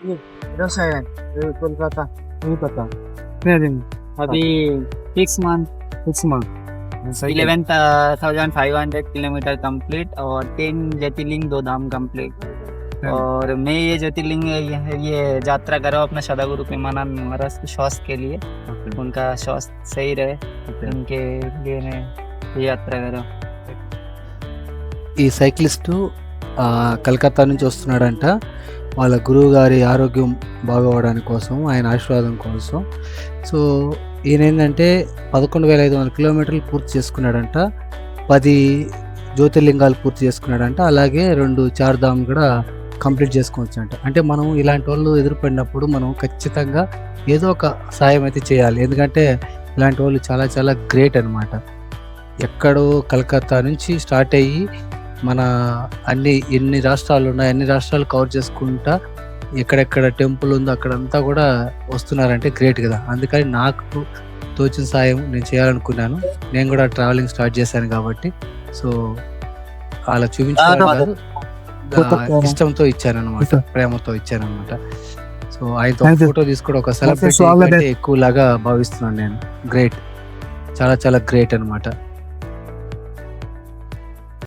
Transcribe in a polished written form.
ये रसायन ये कोलकाता नहीं पता कितने दिन? अभी 6 मंथ 6 month. 11,500 किलोमीटर कंप्लीट और 10 ज्योतिर्लिंग 2 धाम कंप्लीट। और मैं ये ज्योतिर्लिंग ये यात्रा कर रहा हूँ अपना सदागुरु प्रेमानंद महाराज के स्वास्थ्य के लिए, उनका स्वास्थ्य सही रहे उनके लिए मैं ये यात्रा कर रहा हूँ। ఈ సైక్లిస్టు కలకత్తా నుంచి వస్తున్నాడంట వాళ్ళ గురువు గారి ఆరోగ్యం బాగోవడానికి కోసం, ఆయన ఆశీర్వాదం కోసం. సో ఈయన ఏంటంటే 11,500 కిలోమీటర్లు పూర్తి చేసుకున్నాడంట, 10 జ్యోతిర్లింగాలు పూర్తి చేసుకున్నాడంట, అలాగే 2 చార్ధామ్ కూడా కంప్లీట్ చేసుకోవచ్చంట. అంటే మనం ఇలాంటి వాళ్ళు ఎదురుపడినప్పుడు మనం ఖచ్చితంగా ఏదో ఒక సాయం అయితే చేయాలి, ఎందుకంటే ఇలాంటి వాళ్ళు చాలా చాలా గ్రేట్ అనమాట. ఎక్కడో కలకత్తా నుంచి స్టార్ట్ అయ్యి మన ఎన్ని రాష్ట్రాలు ఉన్నాయి అన్ని రాష్ట్రాలు కవర్ చేసుకుంటా ఎక్కడెక్కడ టెంపుల్ ఉందో అక్కడంతా కూడా వస్తున్నారంటే గ్రేట్ కదా. అందుకని నాకు తోచిన సాయం నేను చేయాలనుకున్నాను. నేను కూడా ట్రావెలింగ్ స్టార్ట్ చేశాను కాబట్టి సో అలా చూపించడం కాదు, ఇష్టంతో ఇచ్చాను అనమాట, ప్రేమతో ఇచ్చాను అనమాట. సో ఆయనతో ఫోటో తీసుకోవడం ఒక సెలబ్రిటీ ఎక్కువ లాగా భావిస్తున్నాను నేను. గ్రేట్, చాలా చాలా గ్రేట్ అనమాట.